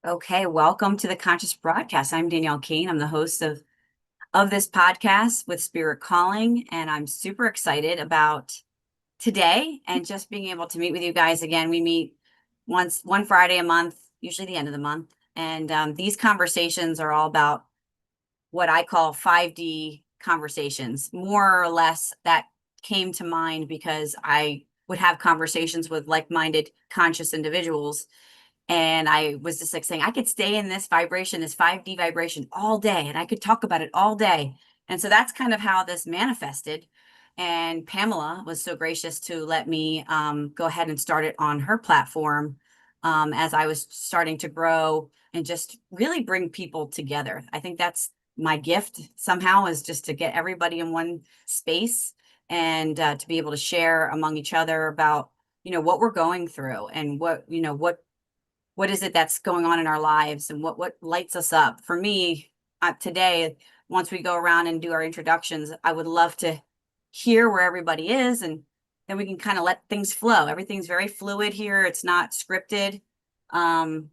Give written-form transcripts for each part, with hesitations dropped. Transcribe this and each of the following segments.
Okay, welcome to the Conscious Broadcast. I'm Danielle Kane. I'm the host of this podcast with Spirit Calling, and I'm super excited about today and just being able to meet with you guys again. We meet one Friday a month, usually the end of the month, and these conversations are all about what I call 5D conversations. More or less, that came to mind because I would have conversations with like-minded conscious individuals, and I was just like saying, I could stay in this vibration, this 5D vibration all day, and I could talk about it all day. And so that's kind of how this manifested. And Pamela was so gracious to let me go ahead and start it on her platform as I was starting to grow and just really bring people together. I think that's my gift somehow, is just to get everybody in one space and to be able to share among each other about what we're going through and what is it that's going on in our lives and what lights us up. For me, today, once we go around and do our introductions, I would love to hear where everybody is, and then we can kind of let things flow. Everything's very fluid here. It's not scripted. Um,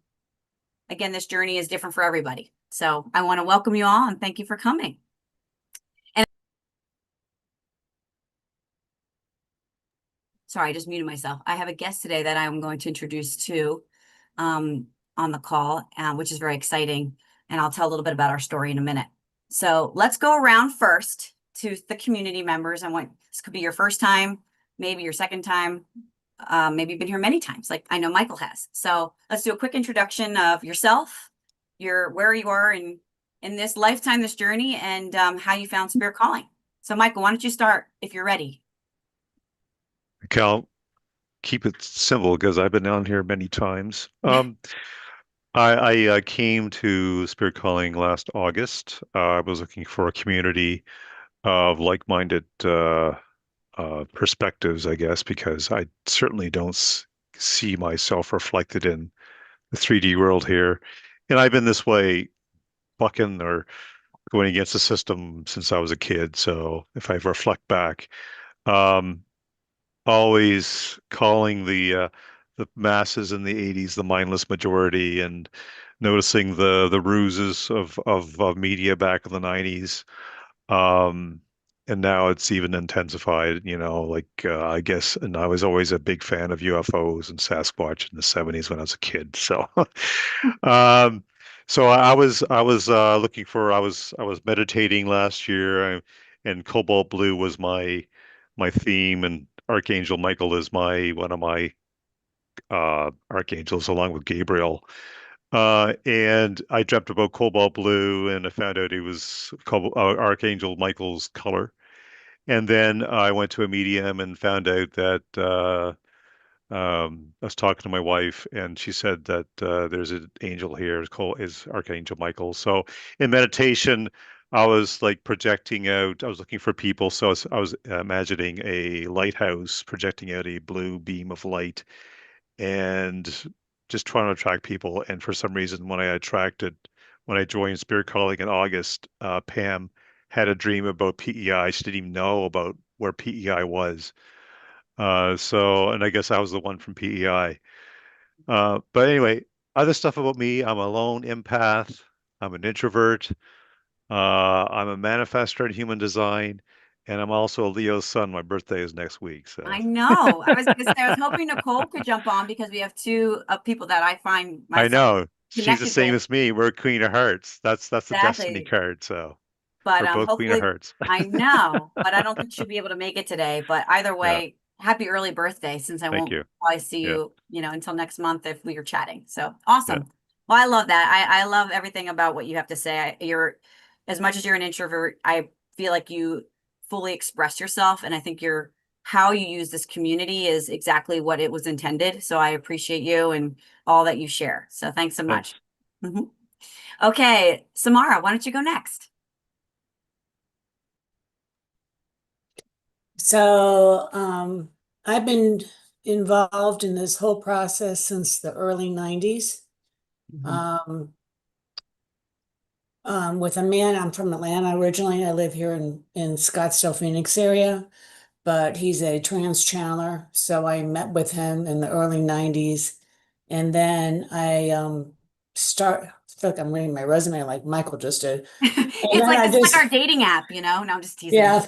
Again, this journey is different for everybody. So I want to welcome you all and thank you for coming. And sorry, I just muted myself. I have a guest today that I'm going to introduce to on the call, which is very exciting. And I'll tell a little bit about our story in a minute. So let's go around first to the community members. This could be your first time, maybe your second time, maybe you've been here many times, like I know Michael has. So let's do a quick introduction of yourself, where you are in this lifetime, this journey, and how you found Spirit Calling. So Michael, why don't you start if you're ready? Okay, I'll keep it simple because I've been down here many times. I came to Spirit Calling last August. I was looking for a community of like-minded perspectives, I guess, because I certainly don't see myself reflected in the 3D world here. And I've been this way, bucking or going against the system since I was a kid. So if I reflect back, um, always calling the masses in the 80s the mindless majority and noticing the ruses of media back in the 90s. Um, and now it's even intensified, I guess, and I was always a big fan of UFOs and Sasquatch in the 70s when I was a kid. So um so I was meditating last year, and cobalt blue was my theme, and Archangel Michael is my one of my archangels along with Gabriel. And I dreamt about cobalt blue, and I found out it was Archangel Michael's color. And then I went to a medium and found out that I was talking to my wife, and she said that there's an angel here. Is Archangel Michael. So in meditation, I was like projecting out. I was looking for people, so I was imagining a lighthouse projecting out a blue beam of light, and just trying to attract people. And for some reason, when I joined Spirit Calling in August, Pam had a dream about PEI. She didn't even know about where PEI was. And I guess I was the one from PEI. But anyway, other stuff about me: I'm a lone empath. I'm an introvert. I'm a manifestor in human design, and I'm also a Leo sun. My birthday is next week, so I know. I was going to say, I was hoping Nicole could jump on because we have two people that I find I myself know she's the connected same with. as me. We're Queen of Hearts. That's the destiny Exactly. card. So But we're both Queen of hopefully, Hearts. I know, but I don't think she'll be able to make it today. But either Yeah, way, happy early birthday, since I thank won't you. probably see Yeah, you, until next month if we are chatting. So yeah, awesome. Well, I love that. I love everything about what you have to say. As much as you're an introvert, I feel like you fully express yourself. And I think how you use this community is exactly what it was intended. So I appreciate you and all that you share. So thanks so much. thanks. Mhm. Okay, Samara, why don't you go next? So I've been involved in this whole process since the early 90s. Mhm. Um, with a man, I'm from Atlanta originally. I live here in Scottsdale, Phoenix area, but he's a trans channeler. So I met with him in the early 90s. And then I start, I feel like I'm reading my resume like Michael just did. And It's then like I this is like just, our dating app, you know? No, I'm just teasing. yeah,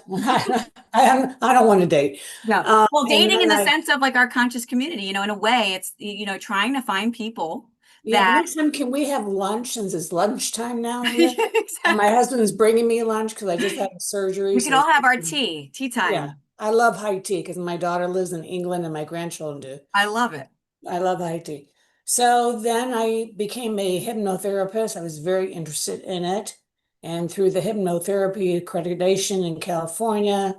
I don't want to date. No. Well, And dating in then the sense of like our conscious community, you know, in a way, it's, you know, trying to find people yeah, but that next time can we have lunch since it's lunchtime now here? And my exactly. husband's bringing me lunch because I just had surgery. We could So all have our tea yeah, time. I love high tea because my daughter lives in England and my grandchildren do. I love it. I love IT. So then I became a hypnotherapist. I was very interested in it. And through the hypnotherapy accreditation in California,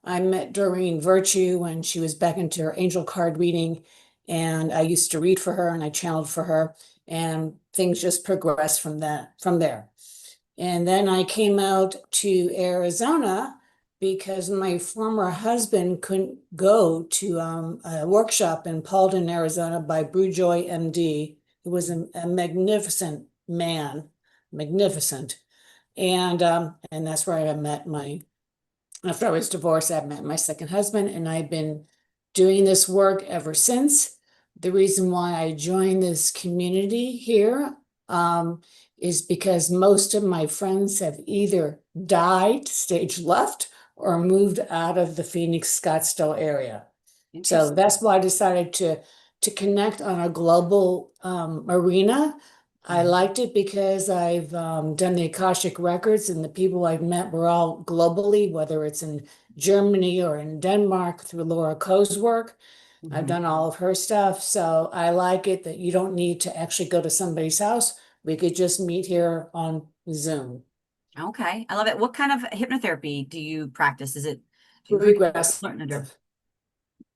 I met Doreen Virtue when she was back into her angel card reading. And I used to read for her and I channeled for her. And things just progressed from there. And then I came out to Arizona because my former husband couldn't go to a workshop in Paulden, Arizona by Brewjoy MD, who was a magnificent man, magnificent. And that's where I met after I was divorced, I met my second husband, and I've been doing this work ever since. The reason why I joined this community here is because most of my friends have either died, stage left, or moved out of the Phoenix Scottsdale area. So Interesting. that's why I decided to connect on a global arena. I liked it because I've done the Akashic Records, and the people I've met were all globally, whether it's in Germany or in Denmark through Laura Coe's work. I've Mhm. done all of her stuff. So I like it that you don't need to actually go to somebody's house. We could just meet here on Zoom. Okay. I love it. What kind of hypnotherapy do you practice? Is it who do you Regressive. learn under?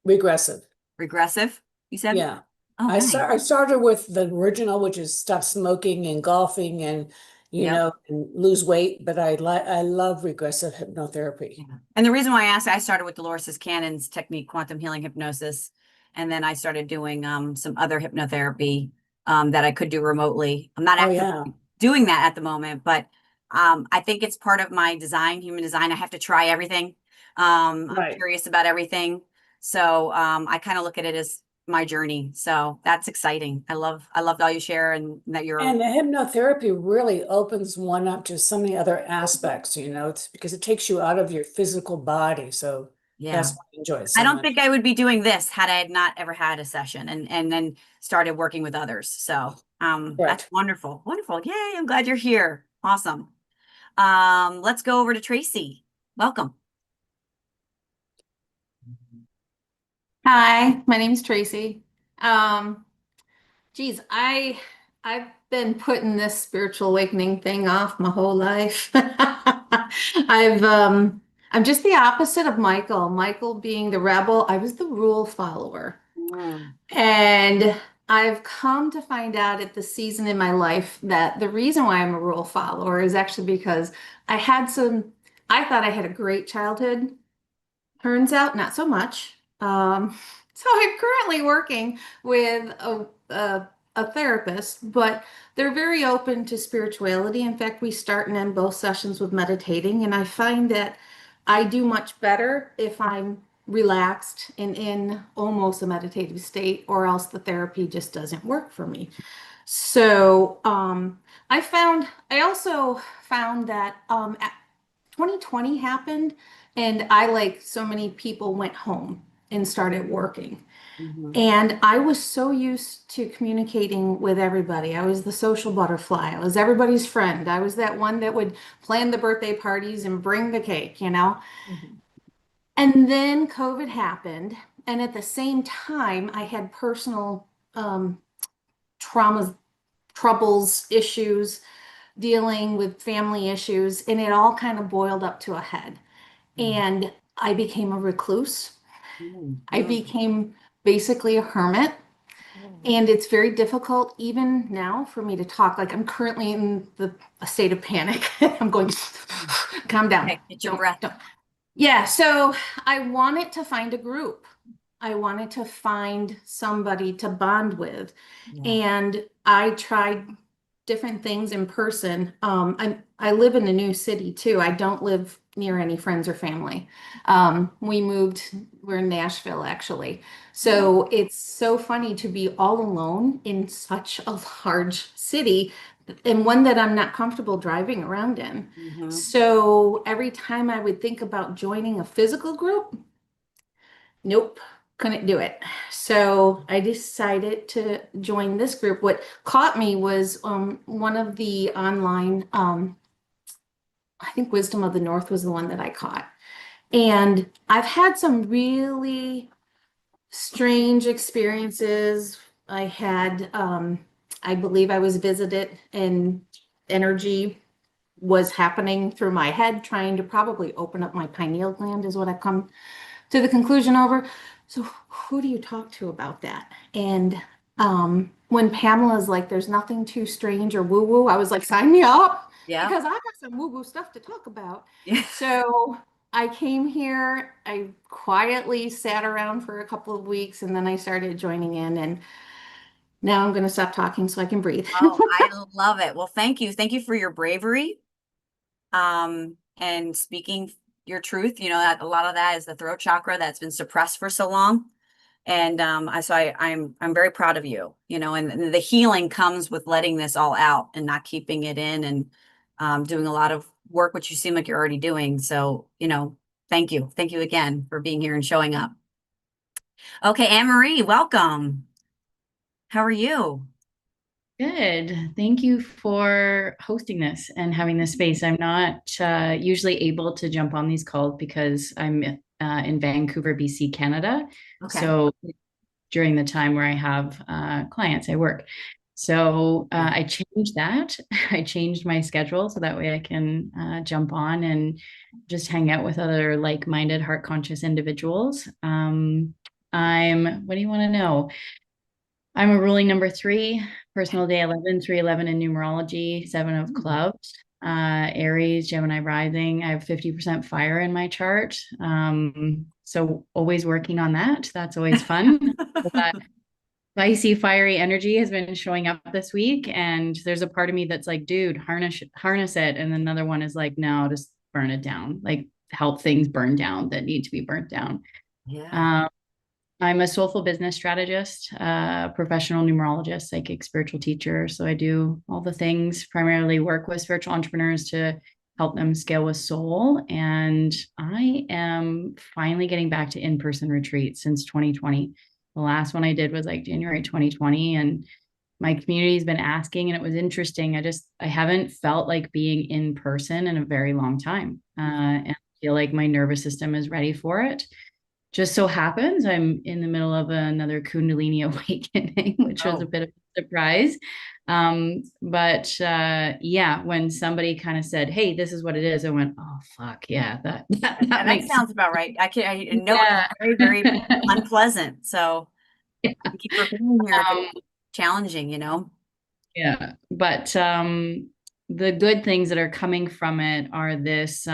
Regressive. Regressive, you said? Yeah. Oh, nice. I started with the original, which is stop smoking and golfing and, Yep. and lose weight, but I love regressive hypnotherapy. Yeah. And the reason why I asked, I started with Dolores Cannon's technique, quantum healing hypnosis, and then I started doing some other hypnotherapy that I could do remotely. I'm not Oh yeah. actively doing that at the moment, but I think it's part of my design, human design. I have to try everything. I'm Right. curious about everything, so I kind of look at it as my journey. So that's exciting. I loved all you share and that you're And the hypnotherapy really opens one up to so many other aspects, it's because it takes you out of your physical body. So yeah. that's why I enjoy it I so don't much. think I would be doing this had I not ever had a session and then started working with others. So that's Correct. wonderful. Wonderful. Yay, I'm glad you're here. Awesome. Let's go over to Tracy. Welcome. Hi, my name's Tracy. Um, geez, I've been putting this spiritual awakening thing off my whole life. I'm just the opposite of Michael. Michael being the rebel, I was the rule follower. Mm, And I've come to find out at the season in my life that the reason why I'm a rule follower is actually because I thought I had a great childhood. Turns out not so much. So I'm currently working with a therapist, but they're very open to spirituality. In fact, we start and end both sessions with meditating, and I find that I do much better if I'm relaxed and in almost a meditative state, or else the therapy just doesn't work for me. So I also found that 2020 happened, and I, like so many people, went home and started working. mhm, And I was so used to communicating with everybody. I was the social butterfly. I was everybody's friend. I was that one that would plan the birthday parties and bring the cake. mhm, And then COVID happened. And at the same time, I had personal traumas, troubles, issues, dealing with family issues, and it all kind of boiled up to a head. mhm, And I became a recluse. mhm, I became basically a hermit. And it's very difficult even now for me to talk. Like, I'm currently in a state of panic. I'm going, mhm. calm down. Okay, get your breath. Don't. Yeah, so I wanted to find a group. I wanted to find somebody to bond with. Yeah. And I tried different things in person. I live in a new city too. I don't live near any friends or family. We're in Nashville actually. So it's so funny to be all alone in such a large city and one that I'm not comfortable driving around in. Mhm. So every time I would think about joining a physical group, nope, couldn't do it. So I decided to join this group. What caught me was one of the online, I think Wisdom of the North was the one that I caught. And I've had some really strange experiences. I believe I was visited and energy was happening through my head, trying to probably open up my pineal gland, is what I've come to the conclusion over. So who do you talk to about that? And when Pamela's like, there's nothing too strange or woo-woo, I was like, sign me up Yeah. because I got some woo-woo stuff to talk about. Yeah. So I came here, I quietly sat around for a couple of weeks, and then I started joining in, and now I'm going to stop talking so I can breathe. Oh, I love it. Well, thank you. Thank you for your bravery. And speaking your truth. You know, that a lot of that is the throat chakra that's been suppressed for so long. And I'm very proud of you, you know, and the healing comes with letting this all out and not keeping it in, and doing a lot of work, which you seem like you're already doing. So, you know, thank you. Thank you again for being here and showing up. Okay, Anne Marie, welcome. How are you? Good. Thank you for hosting this and having this space. I'm not usually able to jump on these calls because I'm in Vancouver, BC, Canada. Okay. So during the time where I have clients, I work. So I changed that. I changed my schedule so that way I can jump on and just hang out with other like-minded, heart-conscious individuals. What do you want to know? I'm a ruling number 3, personal day 11, 311 in numerology, 7 of clubs, Aries, Gemini rising. I have 50% fire in my chart. So always working on that. That's always fun. That spicy, fiery energy has been showing up this week. And there's a part of me that's like, dude, harness it. And another one is like, no, just burn it down. Like help things burn down that need to be burnt down. Yeah. I'm a soulful business strategist, professional numerologist, psychic spiritual teacher. So I do all the things, primarily work with spiritual entrepreneurs to help them scale with soul. And I am finally getting back to in-person retreats since 2020. The last one I did was like January 2020. And my community has been asking, and it was interesting. I haven't felt like being in person in a very long time. And I feel like my nervous system is ready for it. Just so happens I'm in the middle of another Kundalini awakening, which was a bit of a surprise. Yeah, when somebody kind of said, "Hey, this is what it is," I went, "Oh, fuck yeah, that makes sounds about right. I know Yeah. it's very, very unpleasant. So Yeah. thank you for being here. If it's challenging, you know. Yeah, but the good things that are coming from it are this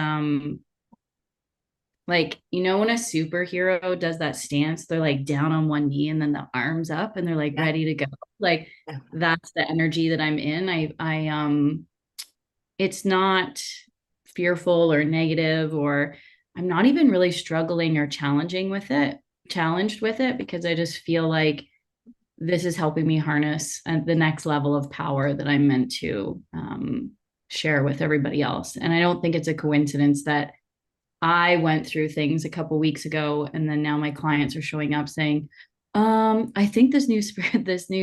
like, you know, when a superhero does that stance, they're like down on one knee and then the arms up and they're like ready to go. Like Yeah. that's the energy that I'm in. It's not fearful or negative, or I'm not even really struggling or challenged with it, because I just feel like this is helping me harness the next level of power that I'm meant to share with everybody else. And I don't think it's a coincidence that I went through things a couple weeks ago, and then now my clients are showing up saying, I think this new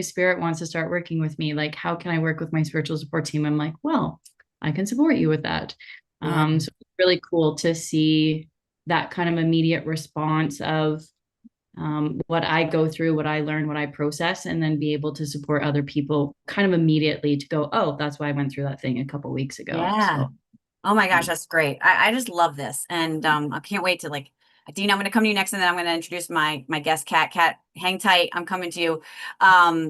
spirit wants to start working with me. Like, how can I work with my spiritual support team? I'm like, well, I can support you with that. Yeah. So it's really cool to see that kind of immediate response of what I go through, what I learn, what I process, and then be able to support other people kind of immediately to go, oh, that's why I went through that thing a couple weeks ago. Yeah. So Oh my gosh, that's great. I just love this. And I can't wait to Dean, I'm gonna come to you next, and then I'm gonna introduce my guest Kat. Kat, hang tight. I'm coming to you.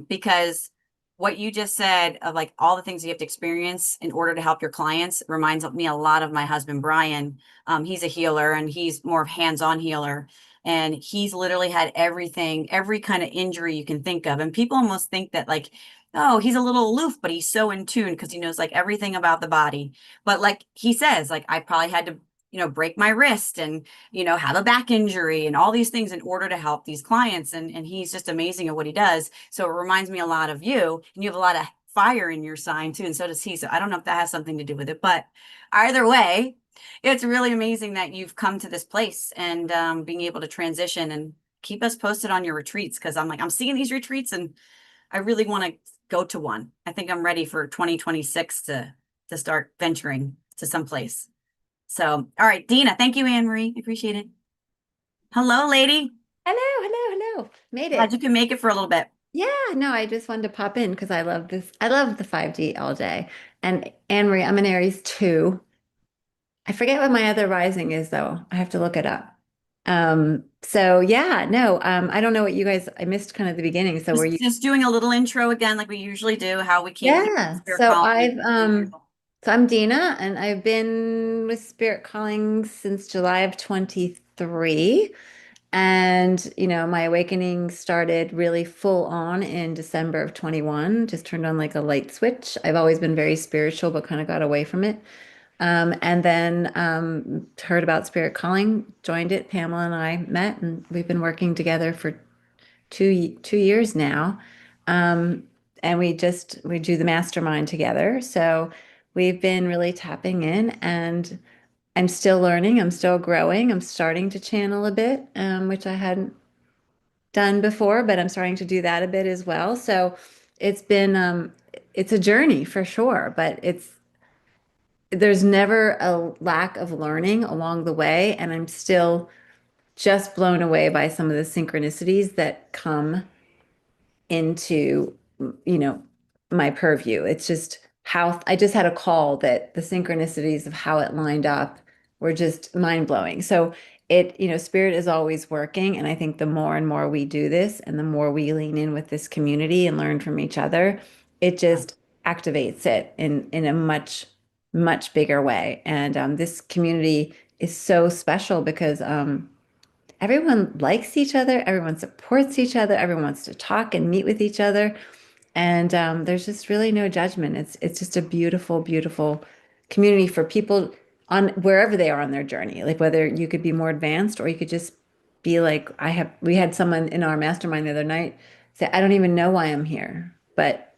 Because what you just said of like all the things you have to experience in order to help your clients reminds me a lot of my husband Brian. He's a healer, and he's more of hands-on healer. And he's literally had everything, every kind of injury you can think of. And people almost think that like, oh, he's a little aloof, but he's so in tune because he knows like everything about the body. But like he says, like I probably had to, break my wrist and, have a back injury and all these things in order to help these clients. And he's just amazing at what he does. So it reminds me a lot of you, and you have a lot of fire in your sign too. And so does he. So I don't know if that has something to do with it, but either way, it's really amazing that you've come to this place and being able to transition, and keep us posted on your retreats. Cause I'm seeing these retreats and I really want to go to one. I think I'm ready for 2026 to start venturing to someplace. So, all right, Dina, thank you, Anne Marie. Appreciate it. Hello, lady. Hello, hello, hello. Made Glad it. you can make it for a little bit. Yeah, no, I just wanted to pop in because I love this. I love the 5D all day. And Anne Marie, I'm an Aries too. I forget what my other rising is though. I have to look it up. So yeah, no, I don't know what you guys, I missed kind of the beginning. So were you? Just doing a little intro again, like we usually do, how we came here. Yeah. Spirit So Calling. so I'm Dina and I've been with Spirit Calling since July of 23. And, my awakening started really full on in December of 21, just turned on like a light switch. I've always been very spiritual, but kind of got away from it. And then heard about Spirit Calling, joined it. Pamela and I met, and we've been working together for two years now. And we do the mastermind together. So we've been really tapping in, and I'm still learning. I'm still growing. I'm starting to channel a bit, which I hadn't done before, but I'm starting to do that a bit as well. So it's a journey for sure, but there's never a lack of learning along the way. And I'm still just blown away by some of the synchronicities that come into, you know, my purview. It's just how I just had a call that the synchronicities of how it lined up were just mind blowing. So spirit is always working. And I think the more and more we do this and the more we lean in with this community and learn from each other, it just activates it in a much, much bigger way. And this community is so special because everyone likes each other, everyone supports each other, everyone wants to talk and meet with each other. And there's just really no judgment. It's just a beautiful, beautiful community for people on wherever they are on their journey. Like whether you could be more advanced or you could just be like, we had someone in our mastermind the other night say, I don't even know why I'm here. But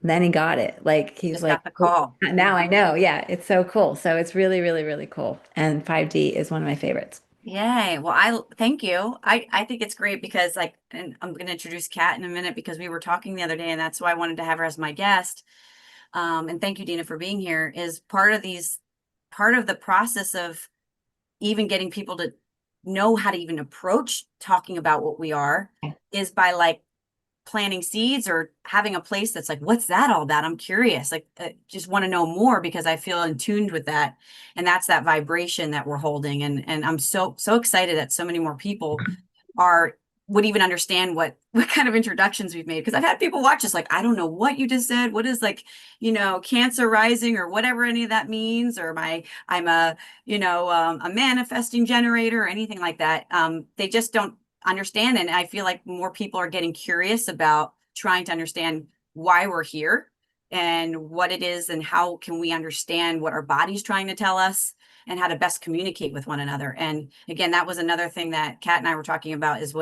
then he got it. Like he was Just like, got the call. now I know. Yeah, it's so cool. So it's really, really, really cool. And 5D is one of my favorites. Yay. Well, I thank you. I think it's great because and I'm going to introduce Kat in a minute because we were talking the other day and that's why I wanted to have her as my guest. And thank you, Dina, for being here. Is part of the process of even getting people to know how to even approach talking about what we are is by like planting seeds or having a place that's like, what's that all about? I'm curious. Like, just want to know more because I feel in tuned with that. And that's that vibration that we're holding. And I'm so excited that so many more people would even understand what kind of introductions we've made. Because I've had people watch us like, I don't know what you just said. What is like, Cancer rising or whatever any of that means, or I'm a manifesting generator or anything like that. They just don't understand. And I feel like more people are getting curious about trying to understand why we're here and what it is and how can we understand what our body's trying to tell us and how to best communicate with one another. And again, that was another thing that Kat and I were talking about is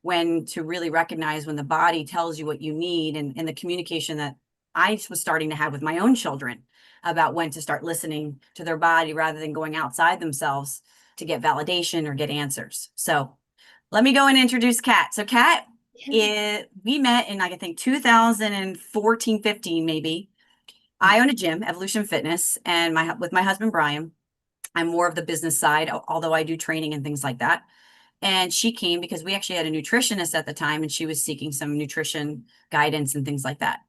when to really recognize when the body tells you what you need, and the communication that I was starting to have with my own children about when to start listening to their body rather than going outside themselves to get validation or get answers. So let me go and introduce Kat. So Kat, we met in I think 2014, 15, maybe. I own a gym, Evolution Fitness, and with my husband, Brian. I'm more of the business side, although I do training and things like that. And she came because we actually had a nutritionist at the time and she was seeking some nutrition guidance and things like that.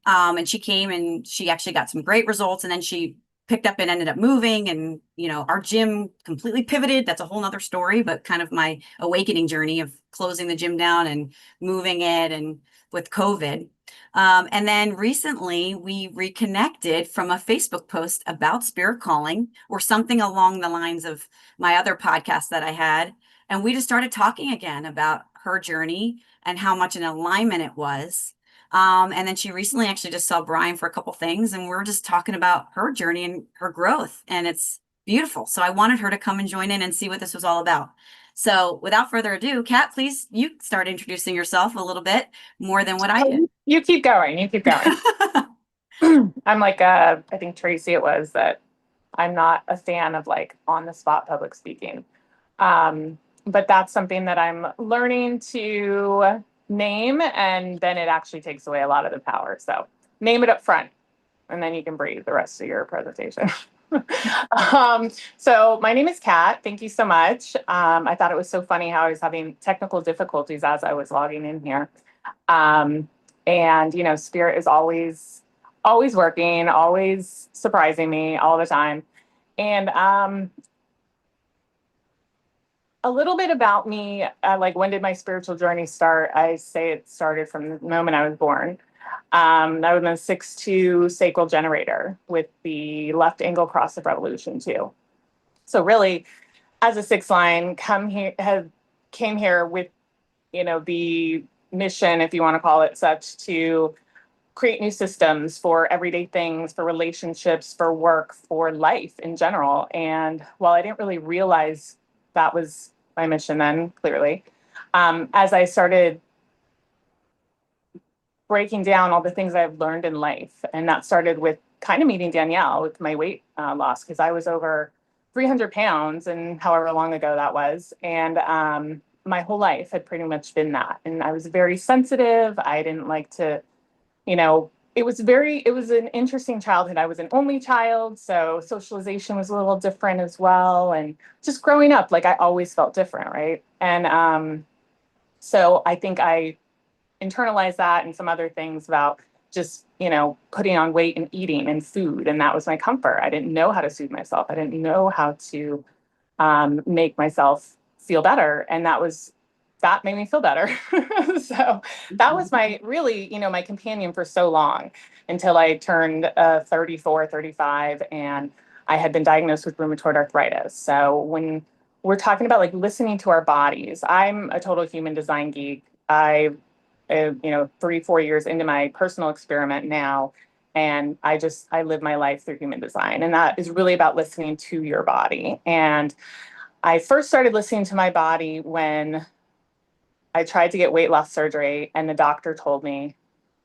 And she came and she actually got some great results. And then she picked up and ended up moving, and our gym completely pivoted. That's a whole nother story, but kind of my awakening journey of closing the gym down and moving it, and with COVID. And then recently we reconnected from a Facebook post about spirit calling or something along the lines of my other podcast that I had. And we just started talking again about her journey and how much an alignment it was. And then she recently actually just saw Brian for a couple things, and we're just talking about her journey and her growth, and it's beautiful. So I wanted her to come and join in and see what this was all about. So without further ado, Kat, please, you start introducing yourself a little bit more than what I did. You keep going. You keep going. I'm like, I think Tracy, it was that I'm not a fan of like on the spot public speaking. But that's something that I'm learning to name, and then it actually takes away a lot of the power. So name it up front, and then you can breathe the rest of your presentation. So my name is Kat. Thank you so much. I thought it was so funny how I was having technical difficulties as I was logging in here. And, you know, Spirit is always working, always surprising me all the time. And a little bit about me, like when did my spiritual journey start? I say it started from the moment I was born. I was a 6'2" sacral generator with the left angle cross of revolution too. So really, as a 6 line, came here with, you know, the mission, if you want to call it such, to create new systems for everyday things, for relationships, for work, for life in general. And while I didn't really realize that was my mission then, clearly, as I started breaking down all the things I've learned in life, and that started with kind of meeting Danielle with my weight loss, because I was over 300 pounds and however long ago that was. And my whole life had pretty much been that. And I was very sensitive. I didn't like to, you know, it was an interesting childhood. I was an only child, so socialization was a little different as well. And just growing up, like I always felt different, right? And so I think I internalized that and some other things about just, you know, putting on weight and eating and food. And that was my comfort. I didn't know how to soothe myself. I didn't know how to make myself feel better. And that made me feel better. So that was my really, you know, my companion for so long until I turned 34, 35, and I had been diagnosed with rheumatoid arthritis. So when we're talking about like listening to our bodies, I'm a total human design geek. You know, 3-4 years into my personal experiment now, and I live my life through human design, and that is really about listening to your body. And I first started listening to my body when I tried to get weight loss surgery, and the doctor told me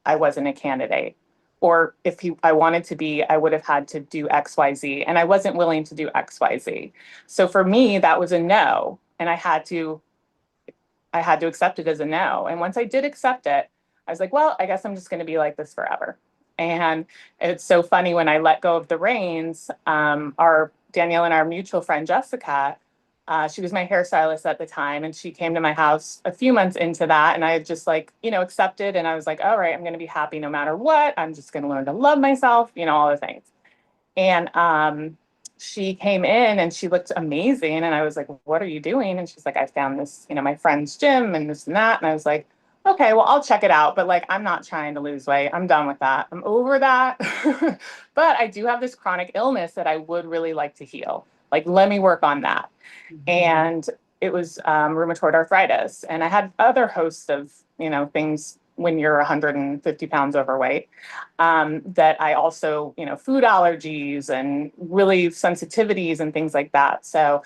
I wasn't a candidate, or if I wanted to be, I would have had to do XYZ, and I wasn't willing to do XYZ. So for me, that was a no, and I had to accept it as a no. And once I did accept it, I was like, well, I guess I'm just going to be like this forever. And it's so funny, when I let go of the reins, our Danielle and our mutual friend, Jessica, she was my hairstylist at the time, and she came to my house a few months into that. And I had just like, you know, accepted. And I was like, all right, I'm going to be happy no matter what. I'm just going to learn to love myself, you know, all the things. And she came in and she looked amazing. And I was like, what are you doing? And she's like, I found this, you know, my friend's gym and this and that. And I was like, okay, well, I'll check it out. But like, I'm not trying to lose weight. I'm done with that. I'm over that. But I do have this chronic illness that I would really like to heal. Like, let me work on that. Mm-hmm. And it was rheumatoid arthritis. And I had other hosts of, you know, things when you're 150 pounds overweight, that I also, you know, food allergies and really sensitivities and things like that. So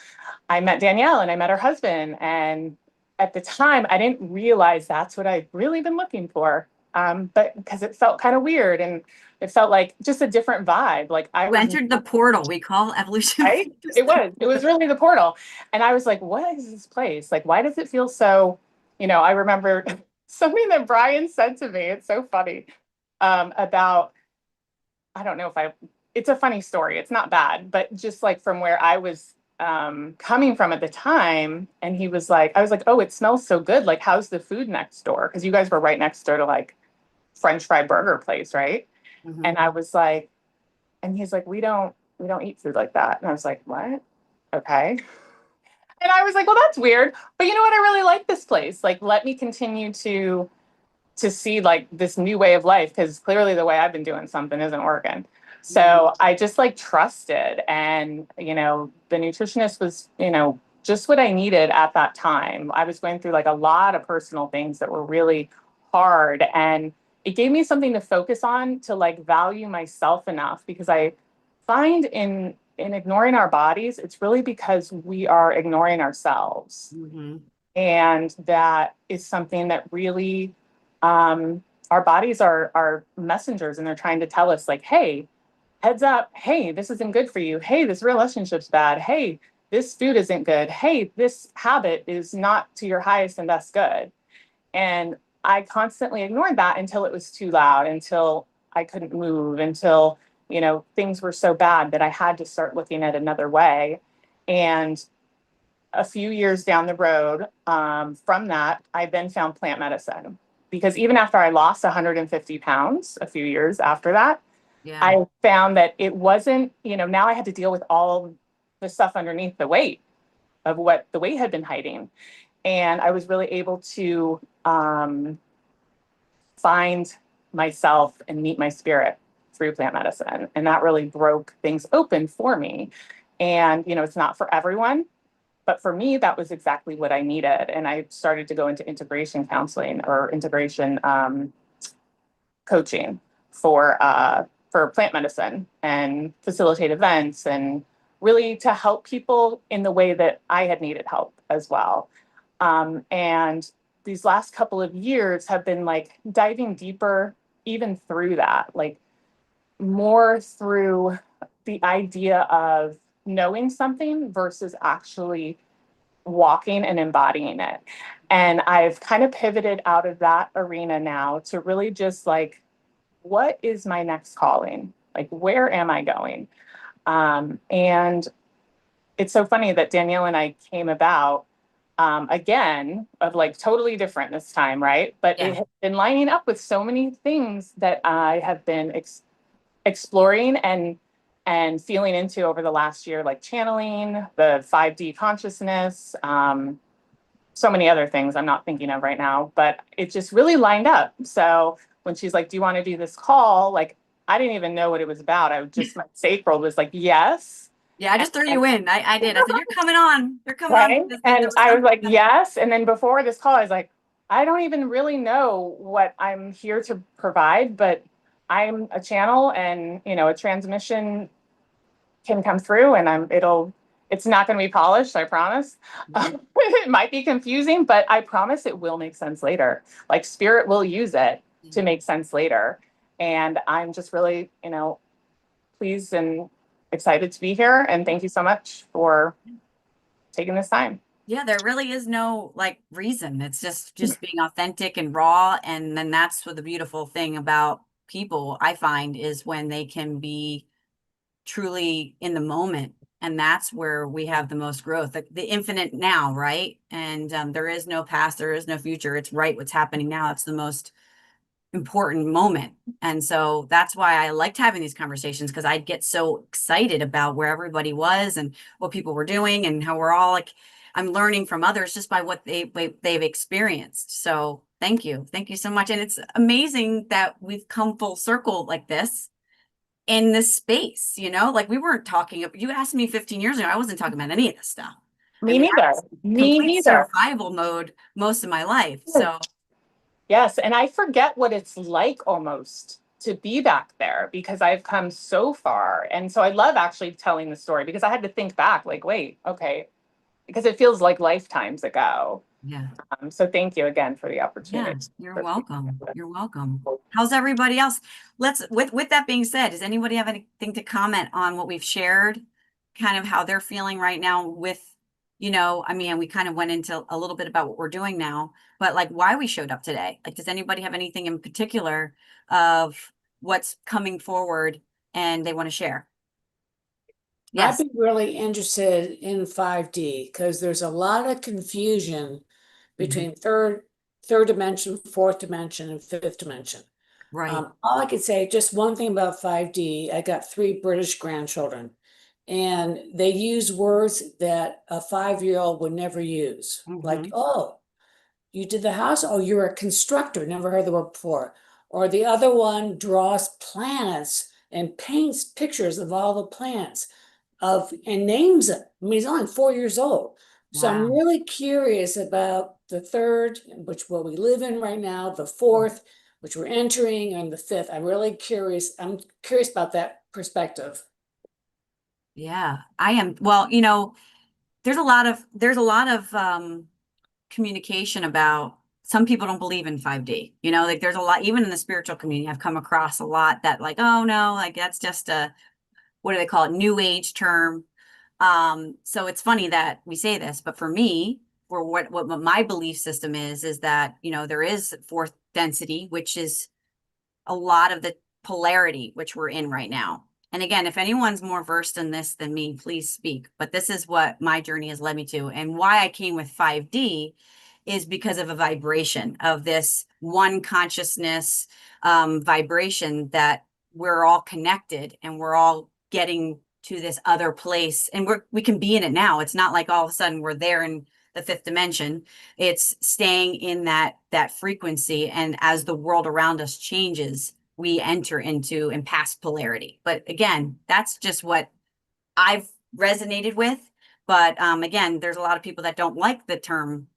I met Danielle and I met her husband. And at the time, I didn't realize that's what I'd really been looking for. But because it felt kind of weird, and it felt like just a different vibe. Like You entered the portal we call evolution. Right? It was really the portal. And I was like, what is this place? Like, why does it feel so, you know, I remember something that Brian said to me. It's so funny, about, I don't know if it's a funny story. It's not bad, but just like from where I was coming from at the time. And he was like, I was like, oh, it smells so good. Like, how's the food next door? Because you guys were right next door to like French fry burger place, right? Mm-hmm. And I was like, and he's like, we don't eat food like that. And I was like, what? Okay. And I was like, well, that's weird. But you know what? I really like this place. Like, let me continue to see like this new way of life, because clearly the way I've been doing something isn't working. So I just like trusted. And, you know, the nutritionist was, you know, just what I needed at that time. I was going through like a lot of personal things that were really hard, and it gave me something to focus on, to like value myself enough, because I find in ignoring our bodies, it's really because we are ignoring ourselves. Mm-hmm. And that is something that really, our bodies are messengers, and they're trying to tell us like, hey, heads up, hey, this isn't good for you. Hey, this relationship's bad. Hey, this food isn't good. Hey, this habit is not to your highest and best good. And I constantly ignored that until it was too loud, until I couldn't move, until, things were so bad that I had to start looking at another way. And a few years down the road, from that, I then found plant medicine, because even after I lost 150 pounds, a few years after that, Yeah. I found that it wasn't, now I had to deal with all the stuff underneath the weight of what the weight had been hiding. And I was really able to find myself and meet my spirit through plant medicine. And that really broke things open for me. And, it's not for everyone, but for me, that was exactly what I needed. And I started to go into integration counseling, or integration coaching for plant medicine, and facilitate events, and really to help people in the way that I had needed help as well. And these last couple of years have been like diving deeper, even through that, like more through the idea of knowing something versus actually walking and embodying it. And I've kind of pivoted out of that arena now to really just like, what is my next calling? Like, where am I going? And it's so funny that Danielle and I came about, again, of like totally different this time, right? But Yeah. it has been lining up with so many things that I have been exploring and feeling into over the last year, like channeling, the 5D consciousness, so many other things I'm not thinking of right now, but it just really lined up. So when she's like, do you want to do this call? Like, I didn't even know what it was about. I just, my sacral was like, yes. Yeah, I just threw you in. I did. I said, you're coming on. You're coming Right. on. And I was like, yes. And then before this call, I was like, I don't even really know what I'm here to provide, but I'm a channel, and, a transmission can come through, and it's not going to be polished. I promise. It might be confusing, but I promise it will make sense later. Like, spirit will use it to make sense later. And I'm just really, pleased and excited to be here. And thank you so much for taking this time. Yeah, there really is no like reason. It's just being authentic and raw. And then that's what the beautiful thing about people, I find, is when they can be truly in the moment. And that's where we have the most growth, the infinite now, right? And there is no past, there is no future. It's right what's happening now. It's the most important moment. And so that's why I liked having these conversations, because I'd get so excited about where everybody was and what people were doing, and how we're all like, I'm learning from others just by what they've experienced. So thank you. Thank you so much. And it's amazing that we've come full circle like this in this space, like we weren't talking, you asked me 15 years ago, I wasn't talking about any of this stuff. Me I mean, I neither. was Me complete neither. survival mode most of my life. So Yes. And I forget what it's like almost to be back there, because I've come so far. And so I love actually telling the story, because I had to think back, like, wait, okay, because it feels like lifetimes ago. yeah. So thank you again for the Yeah, opportunity. you're welcome. You're welcome. How's everybody else? With that being said, does anybody have anything to comment on what we've shared? Kind of how they're feeling right now with, I mean, we kind of went into a little bit about what we're doing now, but like why we showed up today. Like, does anybody have anything in particular of what's coming forward and they want to share? Yes. I'd be really interested in 5D, because there's a lot of confusion between third dimension, fourth dimension, and fifth dimension. Right. All I could say, just one thing about 5D, I got 3 British grandchildren, and they use words that a 5-year-old would never use. Like, oh, you did the house? Oh, you're a constructor. Never heard the word before. Or the other one draws planets and paints pictures of all the planets and names it. I mean, he's only 4 years old, So I'm Wow. really curious about the third, which what we live in right now, the fourth, which we're entering, and the fifth. I'm really curious. I'm curious about that perspective. Yeah, I am. Well, you know, there's a lot of communication about some people don't believe in 5D. You know, like there's a lot, even in the spiritual community, I've come across a lot that like, oh no, like that's just a, what do they call it? New age term. So it's funny that we say this, but for me, for what my belief system is that, you know, there is fourth density, which is a lot of the polarity which we're in right now. And again, if anyone's more versed in this than me, please speak. But this is what my journey has led me to. And why I came with 5D is because of a vibration of this one consciousness vibration that we're all connected and we're all getting to this other place. And we can be in it now. It's not like all of a sudden we're there in the fifth dimension. It's staying in that frequency, and as the world around us changes, we enter into and pass polarity. But again, that's just what I've resonated with. But again, there's a lot of people that don't like the term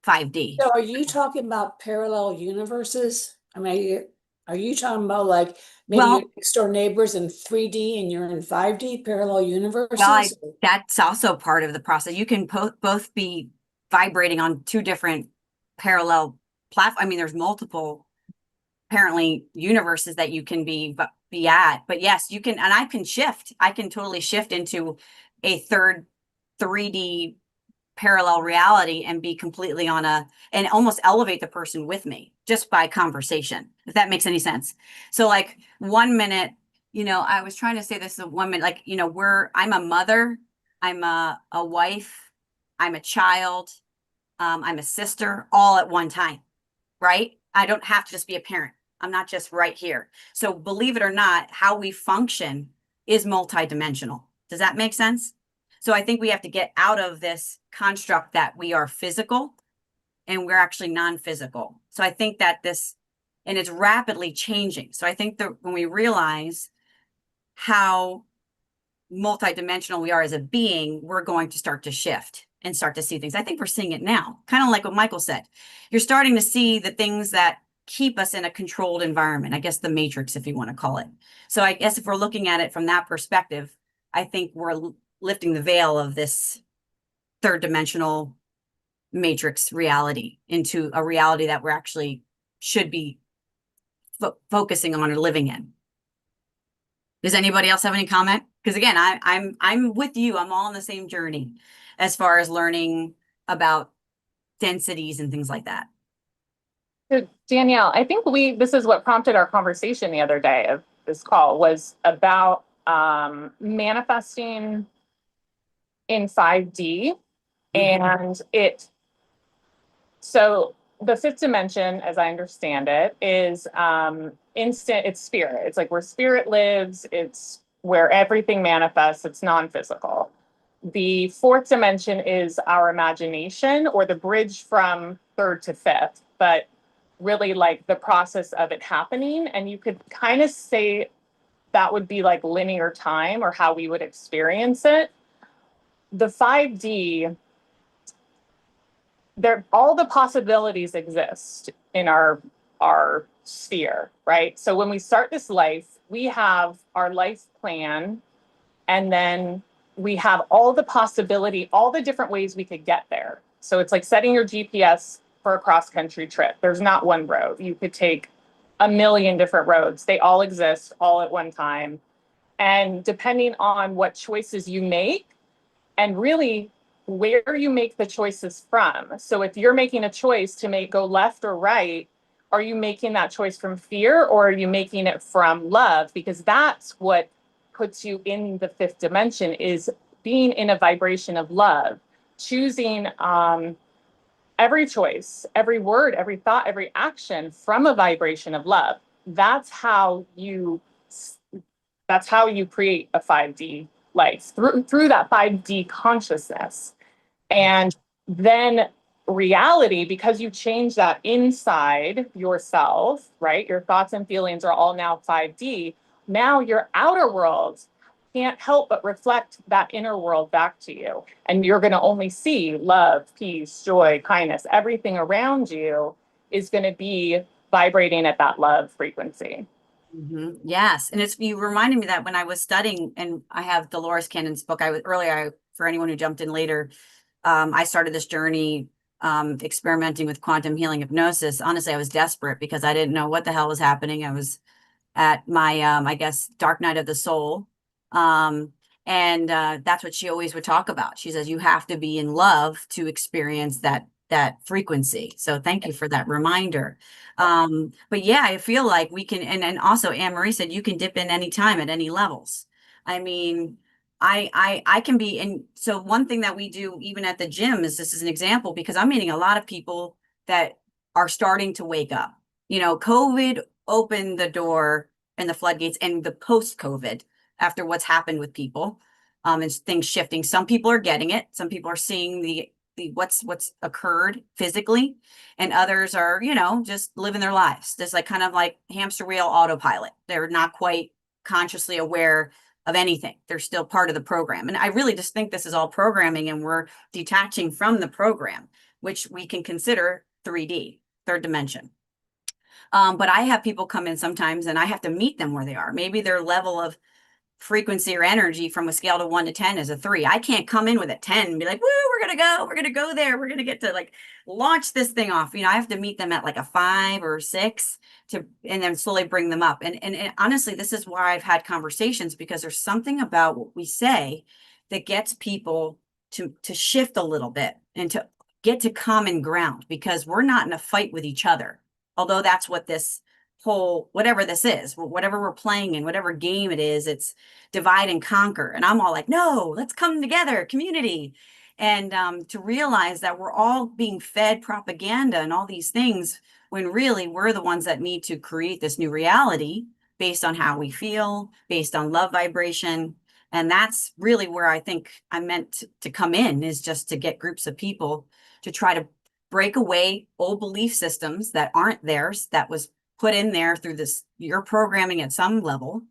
5D. So are you talking about parallel universes? I mean, are you talking about like maybe your Well, next door neighbors in 3D and you're in 5D parallel well, universes? that's also part of the process. You can both be vibrating on two different parallel platforms. I mean, there's multiple apparently universes that you can be at. But yes, you can, and I can shift. I can totally shift into a third 3D parallel reality and be completely on and almost elevate the person with me just by conversation, if that makes any sense. So like 1 minute, you know, I was trying to say this in 1 minute, like, you know, I'm a mother, I'm a wife, I'm a child, I'm a sister, all at one time, right? I don't have to just be a parent. I'm not just right here. So believe it or not, how we function is multidimensional. Does that make sense? So I think we have to get out of this construct that we are physical and we're actually non-physical. So I think that and it's rapidly changing. So I think that when we realize how multidimensional we are as a being, we're going to start to shift and start to see things. I think we're seeing it now, kind of like what Michael said. You're starting to see the things that keep us in a controlled environment, I guess the matrix, if you want to call it. So I guess if we're looking at it from that perspective, I think we're lifting the veil of this third dimensional matrix reality into a reality that we're actually should be focusing on or living in. Does anybody else have any comment? Because again, I'm with you. I'm all on the same journey as far as learning about densities and things like that. So Danielle, I think this is what prompted our conversation the other day of this call was about manifesting in 5D. And so the fifth dimension, as I understand it, is instant, it's spirit. It's like where spirit lives, it's where everything manifests, it's non-physical. The fourth dimension is our imagination, or the bridge from third to fifth, but really like the process of it happening. And you could kind of say that would be like linear time or how we would experience it. The 5D, all the possibilities exist in our sphere, right? So when we start this life, we have our life plan, and then we have all the possibility, all the different ways we could get there. So it's like setting your GPS for a cross-country trip. There's not one road. You could take a million different roads. They all exist all at one time. And depending on what choices you make, and really where you make the choices from. So if you're making a choice to go left or right, are you making that choice from fear, or are you making it from love? Because that's what puts you in the fifth dimension, is being in a vibration of love, choosing every choice, every word, every thought, every action from a vibration of love. That's how you create a 5D life, through that 5D consciousness. And then reality, because you change that inside yourself, right? Your thoughts and feelings are all now 5D. Now your outer world can't help but reflect that inner world back to you. And you're going to only see love, peace, joy, kindness. Everything around you is going to be vibrating at that love frequency. Yes. And you reminded me that when I was studying, and I have Dolores Cannon's book, for anyone who jumped in later, I started this journey experimenting with quantum healing hypnosis. Honestly, I was desperate because I didn't know what the hell was happening. I was at my, I guess, dark night of the soul. And that's what she always would talk about. She says, you have to be in love to experience that frequency. So thank you for that reminder. But yeah, I feel like we can, and also Anne Marie said, you can dip in any time at any levels. I mean, I can be, and so one thing that we do even at the gym is, this is an example, because I'm meeting a lot of people that are starting to wake up. COVID opened the door and the floodgates, and the post-COVID, after what's happened with people, and things shifting. Some people are getting it. Some people are seeing the what's occurred physically, and others are, just living their lives. Just like kind of like hamster wheel autopilot. They're not quite consciously aware of anything. They're still part of the program. And I really just think this is all programming, and we're detaching from the program, which we can consider 3D, third dimension. But I have people come in sometimes and I have to meet them where they are. Maybe their level of frequency or energy from a scale to 1 to 10 is a 3. I can't come in with a 10 and be like, woo, we're going to go there. We're going to get to like launch this thing off. I have to meet them at like a 5 or 6 and then slowly bring them up. And honestly, this is why I've had conversations, because there's something about what we say that gets people to shift a little bit and to get to common ground, because we're not in a fight with each other. Although that's what this whole, whatever this is, whatever we're playing in, whatever game it is, it's divide and conquer. And I'm all like, no, let's come together, community. And to realize that we're all being fed propaganda and all these things, when really we're the ones that need to create this new reality based on how we feel, based on love vibration. And that's really where I think I'm meant to come in, is just to get groups of people to try to break away old belief systems that aren't theirs, that was put in there through your programming at some level.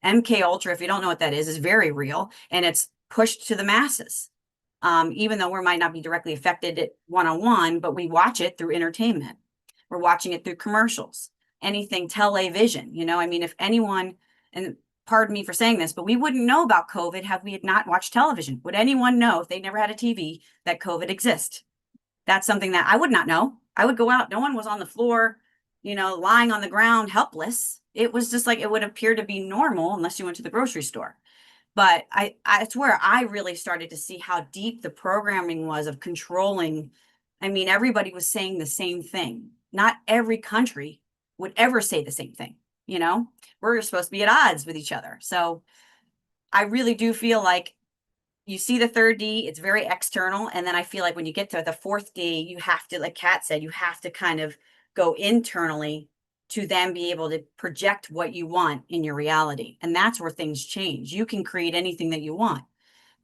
MK Ultra, if you don't know what that is very real, and it's pushed to the masses. Even though we might not be directly affected one-on-one, but we watch it through entertainment. We're watching it through commercials, anything television. If anyone, and pardon me for saying this, but we wouldn't know about COVID had we not watched television. Would anyone know, if they never had a TV, that COVID exists? That's something that I would not know. I would go out. No one was on the floor, lying on the ground, helpless. It was just like, it would appear to be normal unless you went to the grocery store. But it's where I really started to see how deep the programming was of controlling. Everybody was saying the same thing. Not every country would ever say the same thing. We're supposed to be at odds with each other. So I really do feel like you see the third D, it's very external. And then I feel like when you get to the fourth D, you have to, like Kat said, you have to kind of go internally to then be able to project what you want in your reality. And that's where things change. You can create anything that you want.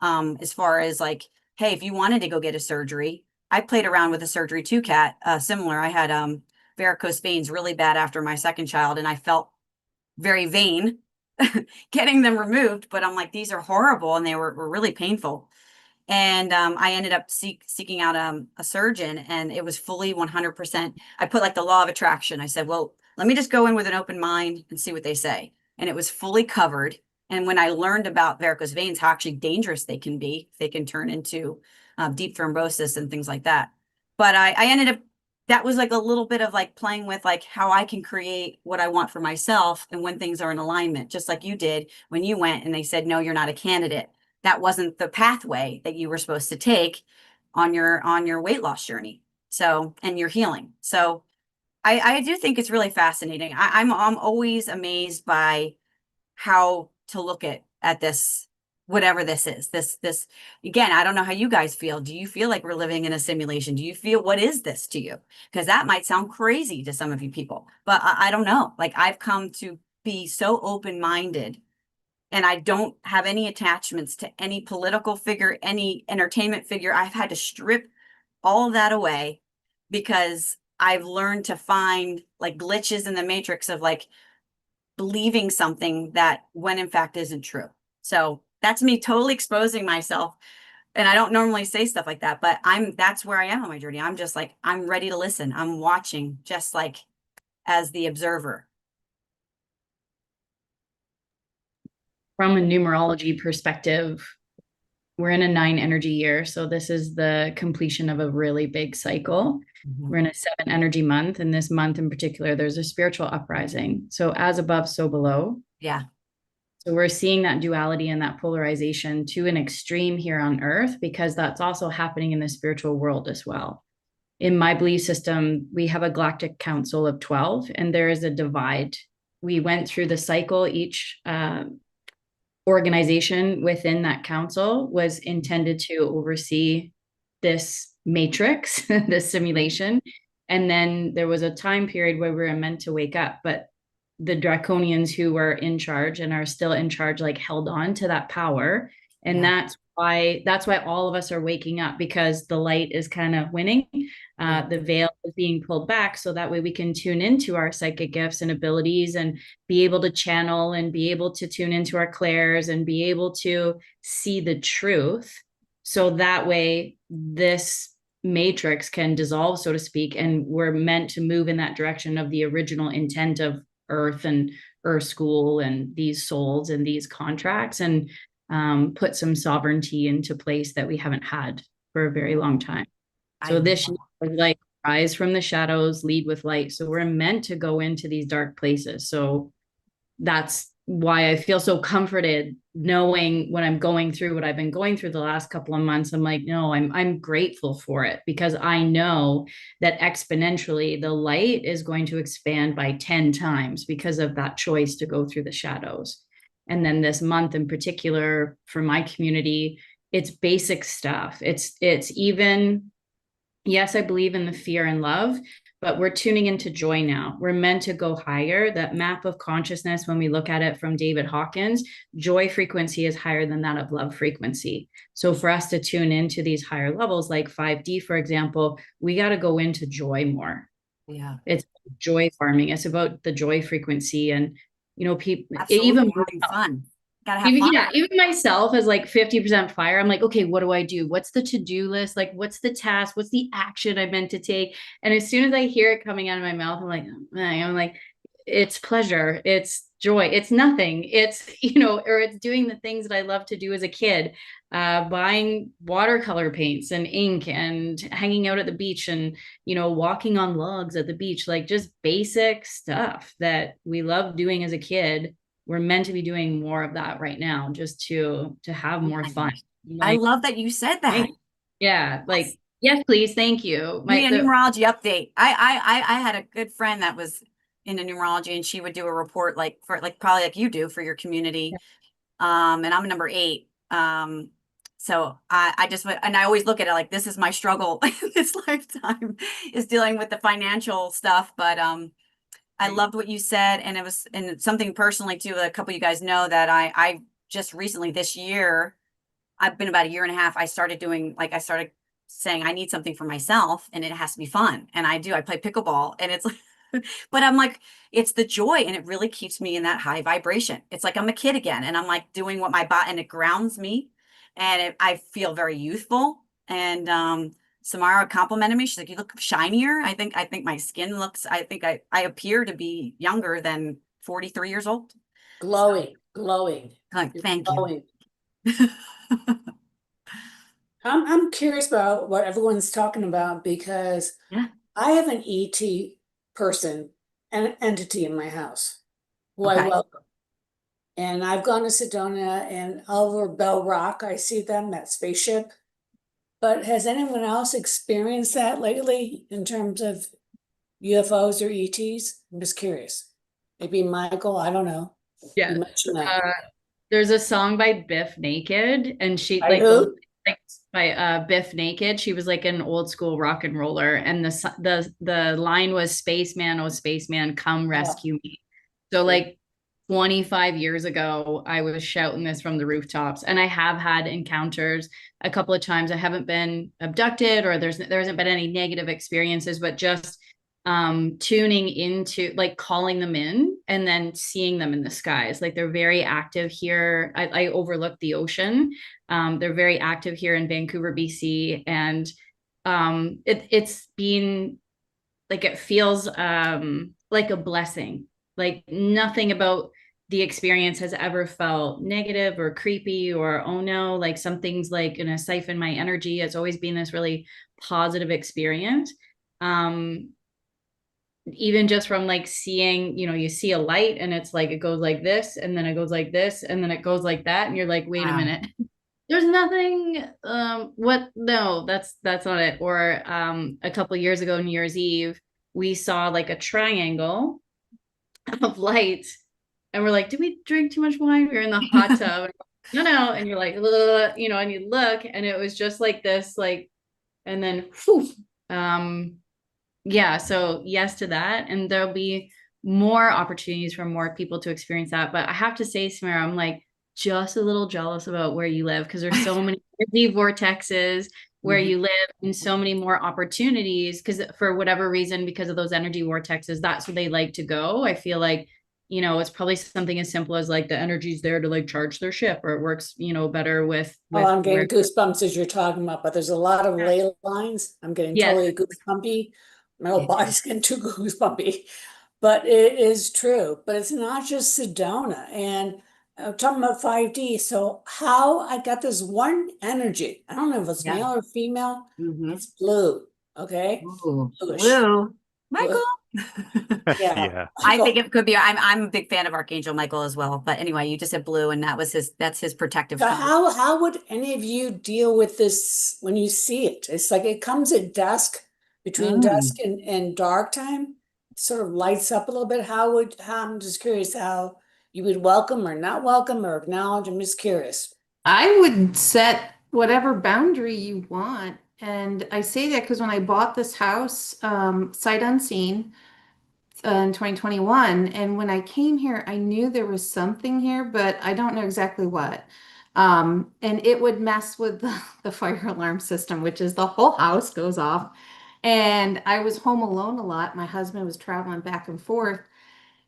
As far as like, hey, if you wanted to go get a surgery, I played around with a surgery too, Kat, similar. I had varicose veins really bad after my second child, and I felt very vain getting them removed, but I'm like, these are horrible, and they were really painful. And I ended up seeking out a surgeon, and it was fully 100%. I put like the law of attraction. I said, well, let me just go in with an open mind and see what they say. And it was fully covered. And when I learned about varicose veins, how actually dangerous they can be, they can turn into deep thrombosis and things like that. But I ended up, that was like a little bit of like playing with like how I can create what I want for myself, and when things are in alignment, just like you did when you went and they said, no, you're not a candidate. That wasn't the pathway that you were supposed to take on your weight loss journey. So, and your healing. So I do think it's really fascinating. I'm always amazed by how to look at this, whatever this is. This again, I don't know how you guys feel. Do you feel like we're living in a simulation? Do you feel, what is this to you? Because that might sound crazy to some of you people, but I don't know. Like, I've come to be so open-minded, and I don't have any attachments to any political figure, any entertainment figure. I've had to strip all of that away, because I've learned to find like glitches in the matrix of like believing something that when in fact isn't true. So that's me totally exposing myself. And I don't normally say stuff like that, but that's where I am on my journey. I'm just like, I'm ready to listen. I'm watching just like as the observer. From a numerology perspective, we're in a 9 energy year. So this is the completion of a really big cycle. We're in a 7 energy month. And this month in particular, there's a spiritual uprising. So as above, so below. Yeah. So we're seeing that duality and that polarization to an extreme here on earth, because that's also happening in the spiritual world as well. In my belief system, we have a galactic council of 12, and there is a divide. We went through the cycle. Each organization within that council was intended to oversee this matrix, this simulation. And then there was a time period where we were meant to wake up, but the draconians who were in charge and are still in charge, like, held on to that power. And that's why all of us are waking up, because the light is kind of winning. The veil is being pulled back, so that way we can tune into our psychic gifts and abilities and be able to channel and be able to tune into our clairs and be able to see the truth. So that way this matrix can dissolve, so to speak, and we're meant to move in that direction of the original intent of Earth and Earth School and these souls and these contracts, and put some sovereignty into place that we haven't had for a very long time. So this year, like, rise from the shadows, lead with light. So we're meant to go into these dark places. So that's why I feel so comforted knowing when I'm going through what I've been going through the last couple of months. I'm like, no, I'm grateful for it, because I know that exponentially the light is going to expand by 10 times because of that choice to go through the shadows. And then this month in particular for my community, it's basic stuff. It's even, yes, I believe in the fear and love, but we're tuning into joy now. We're meant to go higher. That map of consciousness, when we look at it from David Hawkins, joy frequency is higher than that of love frequency. So for us to tune into these higher levels, like 5D, for example, we got to go into joy more. Yeah. It's joy farming. It's about the joy frequency. And, people, Absolutely. even Having fun. Gotta have fun. Yeah, even myself as like 50% fire, I'm like, okay, what do I do? What's the to-do list? Like, what's the task? What's the action I meant to take? And as soon as I hear it coming out of my mouth, I'm like, it's pleasure, it's joy, it's nothing. It's, or it's doing the things that I love to do as a kid, buying watercolor paints and ink and hanging out at the beach and, walking on logs at the beach, like just basic stuff that we love doing as a kid. We're meant to be doing more of that right now, just to have more fun. I love that you said that. Yeah, like, yes, please, thank you. Numerology update. I had a good friend that was into numerology, and she would do a report like for probably like you do for your community. And I'm number 8. So I just went, and I always look at it like, this is my struggle this lifetime, is dealing with the financial stuff. But I loved what you said, and it's something personally too. A couple of you guys know that I just recently this year, I've been about a year and a half. I started saying I need something for myself, and it has to be fun. And I play pickleball, and it's like, but I'm like, it's the joy, and it really keeps me in that high vibration. It's like I'm a kid again, and I'm like doing what my body, and it grounds me, and I feel very youthful. And Samara complimented me. She's like, you look shinier. I think my skin looks, I think I appear to be younger than 43 years old. Glowing. Thank glowing. you. I'm curious about what everyone's talking about, because I have an ET person, an entity in my house who I welcome. And I've gone to Sedona, and over Bell Rock, I see them, that spaceship. But has anyone else experienced that lately in terms of UFOs or ETs? I'm just curious. Maybe Michael, I don't know. Yeah. You mentioned that. There's a song by Biff Naked, and she by Biff Naked. She was like an old school rock and roller, and the line was, "Spaceman, oh spaceman, come rescue me." So like 25 years ago, I was shouting this from the rooftops, and I have had encounters a couple of times. I haven't been abducted, or there hasn't been any negative experiences, but just tuning into, like, calling them in and then seeing them in the skies. Like, they're very active here. I overlook the ocean. They're very active here in Vancouver, BC. And it's been like, it feels like a blessing. Like, nothing about the experience has ever felt negative or creepy or, oh no, like something's like gonna siphon my energy. It's always been this really positive experience. Even just from like seeing, you see a light and it's like, it goes like this, and then it goes like this, and then it goes like that. And you're like, wait a Wow. minute, there's nothing, what? No, that's not it. Or a couple years ago, New Year's Eve, we saw like a triangle of light, and we're like, did we drink too much wine? We were in the hot tub. No. And you're like, ugh, and you look, and it was just like this, like, and then whew, yeah, so yes to that. And there'll be more opportunities for more people to experience that. But I have to say, Samara, I'm like just a little jealous about where you live, because there's so many energy vortexes where Mhm. you live, and so many more opportunities, because for whatever reason, because of those energy vortexes, that's where they like to go. I feel like, it's probably something as simple as like the energy's there to like charge their ship, or it works, better with Oh, I'm where. getting goosebumps as you're talking about, but there's a lot of ley lines. I'm getting Yes. totally goosebumpy. My whole body's getting too goosebumpy. But it is true. But it's not just Sedona. And I'm talking about 5D. So how I got this one energy, I don't know if it's Yeah. male or female, Mhm. it's blue. Okay. Ooh, Bluish. blue. Michael. Yeah. Yeah. I think it could be. I'm a big fan of Archangel Michael as well. But anyway, you just said blue, and that's his protective So stone. how would any of you deal with this when you see it? It's like it comes at dusk, between dusk and dark time, sort of lights up a little bit. I'm just curious how you would welcome or not welcome or acknowledge. I'm just curious. I would set whatever boundary you want. And I say that because when I bought this house, sight unseen, in 2021, and when I came here, I knew there was something here, but I don't know exactly what. And it would mess with the fire alarm system, which is the whole house goes off. And I was home alone a lot. My husband was traveling back and forth.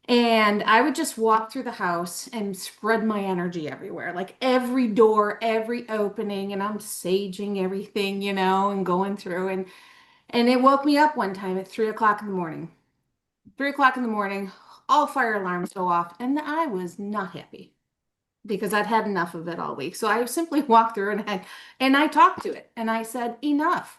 And I would just walk through the house and spread my energy everywhere, like every door, every opening, and I'm saging everything, and going through. And it woke me up one time at 3 o'clock in the morning. 3 o'clock in the morning, all fire alarms go off, and I was not happy because I'd had enough of it all week. So I simply walked through and I talked to it and I said, enough.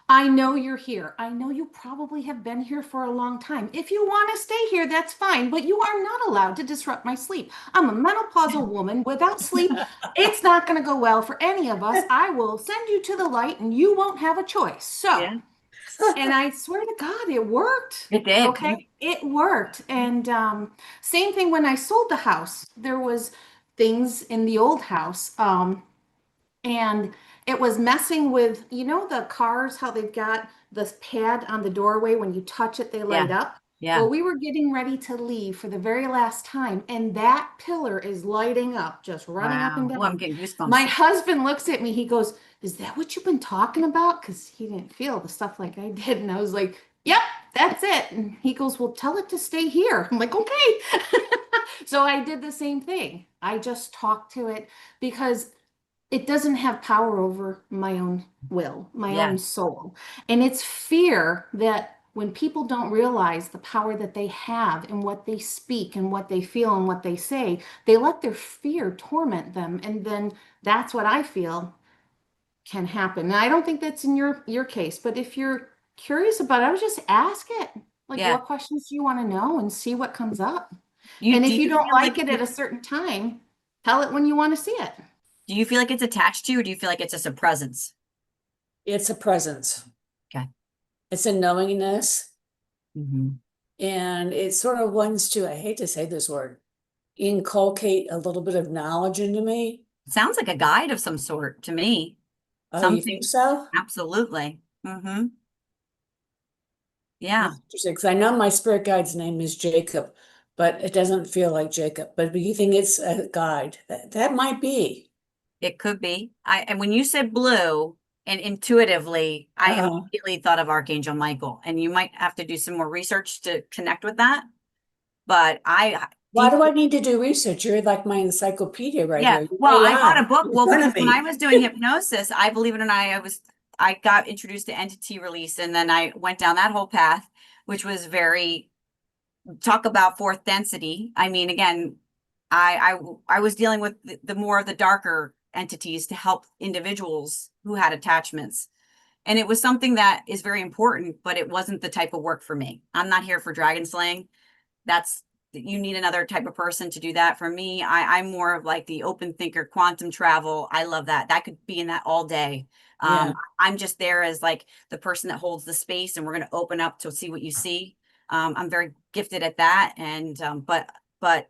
I know you're here. I know you probably have been here for a long time. If you want to stay here, that's fine, but you are not allowed to disrupt my sleep. I'm a menopausal woman without sleep. It's not going to go well for any of us. I will send you to the light and you won't have a choice. So, Yeah. and I swear to God, it worked. It did. Okay, it worked. And same thing when I sold the house. There was things in the old house. And it was messing with, the cars, how they've got this pad on the doorway. When you touch it, they light up. Yeah. Well, we were getting ready to leave for the very last time, and that pillar is lighting up, just running up and Wow. down. Oh, I'm getting goosebumps. My husband looks at me, he goes, is that what you've been talking about? Because he didn't feel the stuff like I did. And I was like, yep, that's it. And he goes, well, tell it to stay here. I'm like, okay. So I did the same thing. I just talked to it because it doesn't have power over my own will, my Yeah. own soul. And it's fear that when people don't realize the power that they have and what they speak and what they feel and what they say, they let their fear torment them. And then that's what I feel can happen. And I don't think that's in your case, but if you're curious about it, I would just ask it. Like, Yeah. what questions do you want to know and see what comes up? Do And if you don't feel like it at a certain time, tell it when you want to see it. do you feel like it's attached to you, or do you feel like it's just a presence? It's a presence. Okay. It's a knowingness. Mm-hmm. And it sort of wants to, I hate to say this word, inculcate a little bit of knowledge into me. Sounds like a guide of some sort to me. Oh, you think so? Absolutely. Mm-hmm. Yeah. Because I know my spirit guide's name is Jacob, but it doesn't feel like Jacob. But you think it's a guide? That might be. It could be. And when you said blue, and intuitively, I Uh-huh. immediately thought of Archangel Michael, and you might have to do some more research to connect with that. But I Why do deeply, I need to do research? You're like my encyclopedia right yeah. here. You're Well, I bought AI a book. in Well, front because of when I me. was doing hypnosis, I believe it or not, I got introduced to entity release, and then I went down that whole path, which was very talk about fourth density. I mean, again, I was dealing with the more of the darker entities to help individuals who had attachments. And it was something that is very important, but it wasn't the type of work for me. I'm not here for dragon slaying. That's you need another type of person to do that. For me, I'm more of like the open thinker, quantum travel. I love that. That could be in that all day. Yeah. I'm just there as like the person that holds the space, and we're going to open up to see what you see. I'm very gifted at that, and but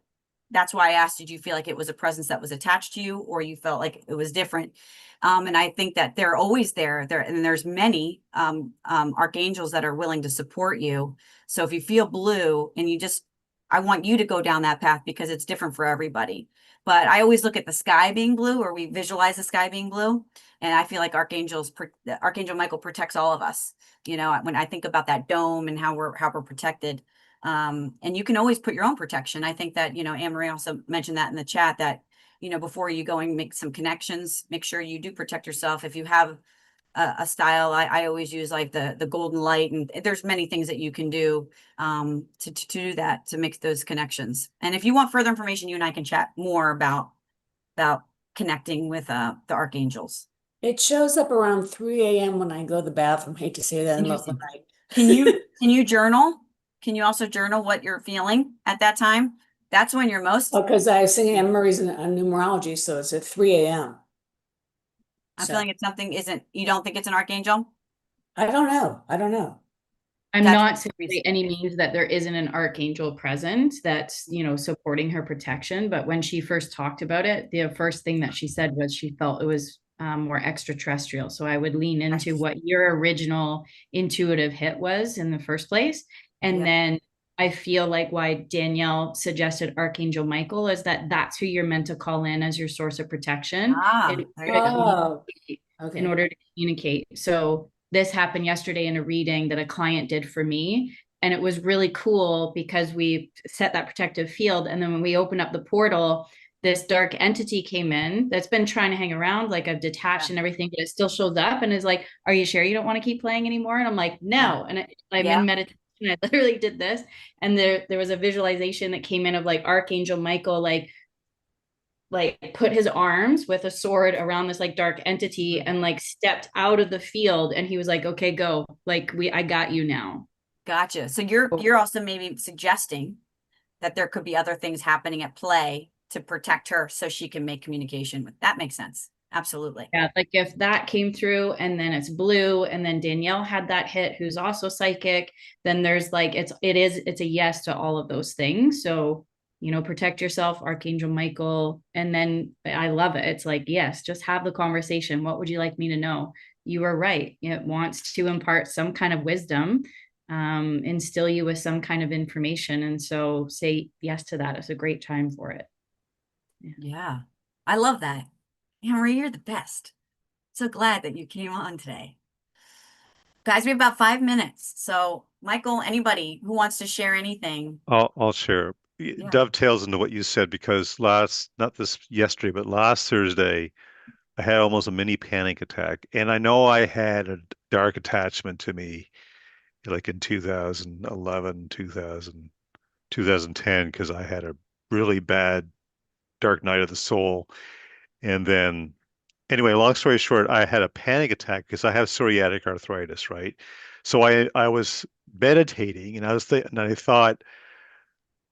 that's why I asked, did you feel like it was a presence that was attached to you, or you felt like it was different? And I think that they're always there, and there's many archangels that are willing to support you. So if you feel blue and I want you to go down that path because it's different for everybody. But I always look at the sky being blue, or we visualize the sky being blue. And I feel like Archangel Michael protects all of us. When I think about that dome and how we're protected. And you can always put your own protection. I think that, Anne Marie also mentioned that in the chat that, before you go and make some connections, make sure you do protect yourself. If you have a style, I always use like the golden light, and there's many things that you can do to do that, to make those connections. And if you want further information, you and I can chat more about connecting with the archangels. It shows up around 3 a.m. when I go to the bathroom. Hate to say that in the middle of the Interesting. night. Can you journal? Can you also journal what you're feeling at that time? That's when you're most. Oh, because I was singing Anne Marie's in numerology, so it's at 3 a.m. I'm So feeling it's something isn't. You don't think it's an archangel? I don't know. I don't know. I'm That's not saying by any means that there isn't an archangel present that's, supporting her protection. But when she first talked about it, the first thing that she said was she felt it was more extraterrestrial. So I would lean into what your original intuitive hit was in the first place. And Yeah. then I feel like why Danielle suggested Archangel Michael is that that's who you're meant to call in as your source of protection in There you order to go. Oh, in okay. order to communicate. So this happened yesterday in a reading that a client did for me. And it was really cool because we set that protective field. And then when we opened up the portal, this dark entity came in that's been trying to hang around, like I've detached and everything, but it still shows up and is like, are you sure you don't want to keep playing anymore? And I'm like, no. And I'm Yeah. in meditation. I literally did this. And there was a visualization that came in of like Archangel Michael, like put his arms with a sword around this like dark entity and like stepped out of the field, and he was like, okay, go, like I got you now. Gotcha. So you're also maybe suggesting that there could be other things happening at play to protect her so she can make communication with. That makes sense. Absolutely. Yeah, like if that came through and then it's blue and then Danielle had that hit who's also psychic, then there's like it's a yes to all of those things. So protect yourself, Archangel Michael. And then I love it. It's like, yes, just have the conversation. What would you like me to know? You are right. It wants to impart some kind of wisdom, instill you with some kind of information. And so say yes to that. It's a great time for it. Yeah. I love that. Marie, you're the best. So glad that you came on today. Guys, we have about 5 minutes. So, Michael, anybody who wants to share anything? I'll share. Yeah. Dovetails into what you said because not this yesterday, but last Thursday, I had almost a mini panic attack. And I know I had a dark attachment to me like in 2011, 2010, because I had a really bad dark night of the soul. And then, anyway, long story short, I had a panic attack because I have psoriatic arthritis, right? So I was meditating and I thought,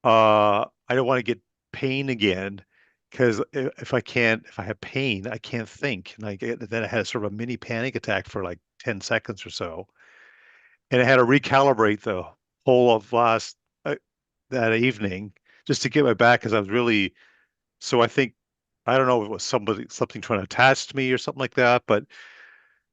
I don't want to get pain again because if I have pain, I can't think. And then I had sort of a mini panic attack for like 10 seconds or so. And I had to recalibrate the whole of uh, that evening just to get my back because I was really, so I don't know if it was something trying to attach to me or something like that, but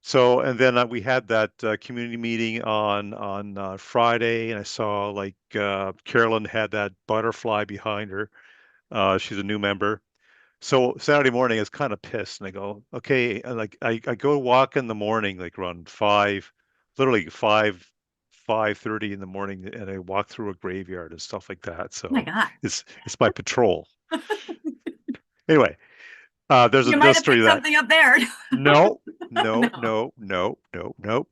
so, and then we had that community meeting on Friday, and I saw like Carolyn had that butterfly behind her. She's a new member. So Saturday morning, I was kind of pissed, and I go, okay, and like I go walk in the morning, like around five, literally 5:30 in the morning, and I walk through a graveyard and stuff like that. Oh my So God. it's my patrol. Anyway, there's You might another have story picked of that. something up there. No, no, No, no, no, no, no.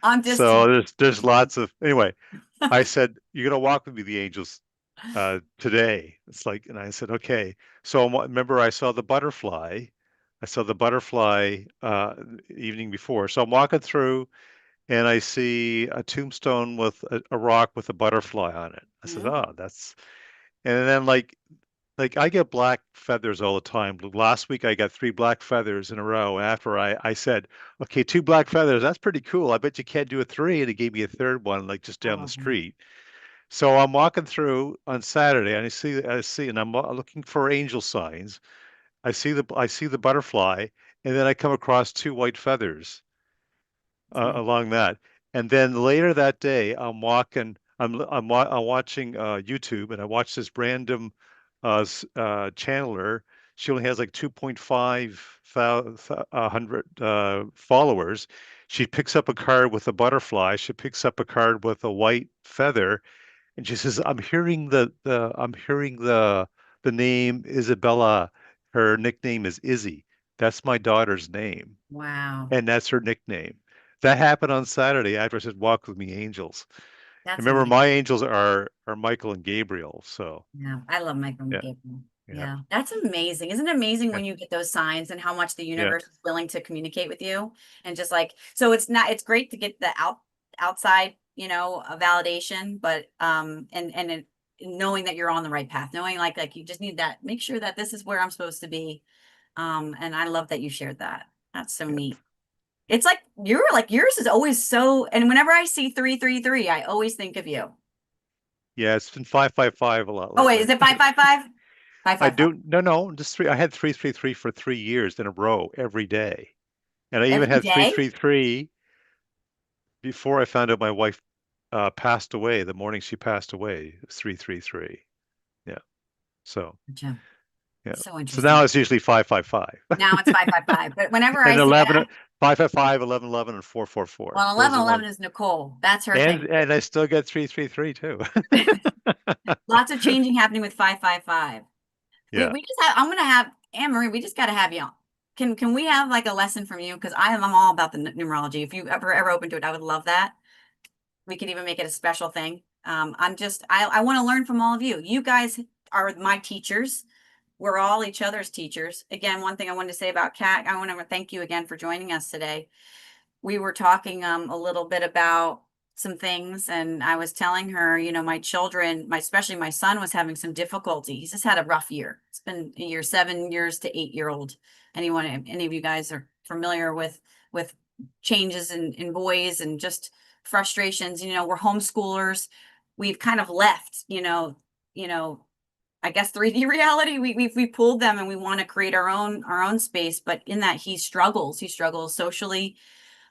I'm just So teasing. there's lots of anyway. I said, you're gonna walk with me, the angels, today. It's like, and I said, okay. So remember, I saw the butterfly. I saw the butterfly evening before. So I'm walking through, and I see a tombstone with a rock with a butterfly on it. I said, Mhm. oh, that's. And then like I get black feathers all the time. Last week I got 3 black feathers in a row. After I said, okay, 2 black feathers, that's pretty cool. I bet you can't do a three. And he gave me a third one, like just I down the love that. street. So I'm walking through on Saturday, and I see, and I'm looking for angel signs. I see the butterfly, and then I come across 2 white feathers It's amazing. along that. And then later that day, I'm walking. I'm watching YouTube, and I watch this random channeler. She only has like 2.5 hundred followers. She picks up a card with a butterfly. She picks up a card with a white feather, and she says, I'm hearing the name Isabella. Her nickname is Izzy. That's my daughter's name, Wow. and that's her nickname. That happened on Saturday after I said, "Walk with me, angels." That's Remember, amazing. my angels are Michael and Gabriel. So Yeah, I love Michael yeah, McGavel. yeah, Yeah, that's amazing. Isn't it amazing yeah, when you get those signs and how much the yeah, universe is willing to communicate with you? And just like, so it's not, it's great to get the outside, validation, but knowing that you're on the right path, knowing like you just need that, make sure that this is where I'm supposed to be. And I love that you shared that. That's so yeah. neat. It's like yours is always so, and whenever I see 333, I always think of you. Yeah, it's been 555 a lot Oh wait, is lately. it 555? I 555. do no, just three. I had 333 for 3 years in a row every day, and I even Every had day? 333 before I found out my wife passed away. The morning she passed away, it was 333. Yeah. So Gotcha. yeah. So So now interesting. it's usually 555. Now it's 555. But whenever I And see 11, that, 555, 1111, and 444. well, Those are the 1111 ones. is Nicole. That's her thing. And I still get 333 too. Lots of changing happening with 555. We Yeah. we just have I'm gonna have Anne Marie, we just gotta have you on. Can we have like a lesson from you? Because I'm all about the numerology. If you ever open to it, I would love that. We could even make it a special thing. I want to learn from all of you. You guys are my teachers. We're all each other's teachers. Again, one thing I wanted to say about Kat, I want to thank you again for joining us today. We were talking a little bit about some things, and I was telling her, my children, especially my son, was having some difficulty. He's just had a rough year. It's been a year, 7 years to 8-year-old. Any of you guys are familiar with changes in boys and just frustrations. We're homeschoolers. We've kind of left, I guess 3D reality. We pulled them, and we want to create our own space. But in that, he struggles. He struggles socially,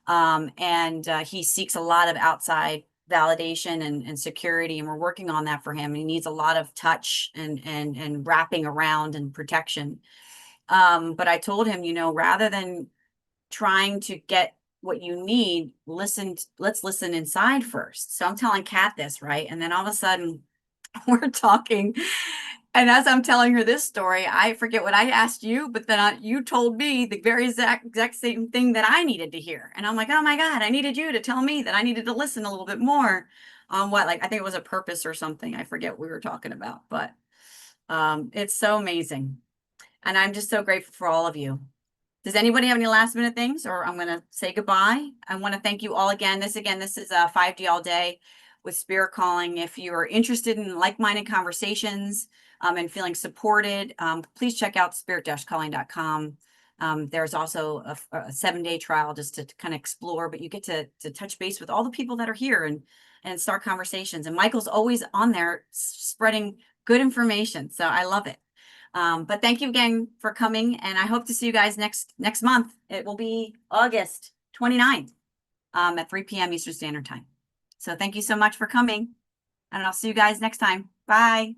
and he seeks a lot of outside validation and security, and we're working on that for him. He needs a lot of touch and wrapping around and protection. But I told him, rather than trying to get what you need, let's listen inside first. So I'm telling Kat this, right? And then all of a sudden we're talking, and as I'm telling her this story, I forget what I asked you, but then you told me the very exact same thing that I needed to hear. And I'm like, oh my God, I needed you to tell me that I needed to listen a little bit more on what, like, I think it was a purpose or something. I forget what we were talking about, but it's so amazing. And I'm just so grateful for all of you. Does anybody have any last minute things, or I'm going to say goodbye? I want to thank you all again. This is a 5D all day with Spirit Calling. If you are interested in like-minded conversations and feeling supported, please check out spirit-calling.com. There's also a 7-day trial just to kind of explore, but you get to touch base with all the people that are here and start conversations. And Michael's always on there spreading good information. So I love it. But thank you again for coming, and I hope to see you guys next month. It will be August 29th at 3 p.m. Eastern Standard Time. So thank you so much for coming, and I'll see you guys next time. Bye.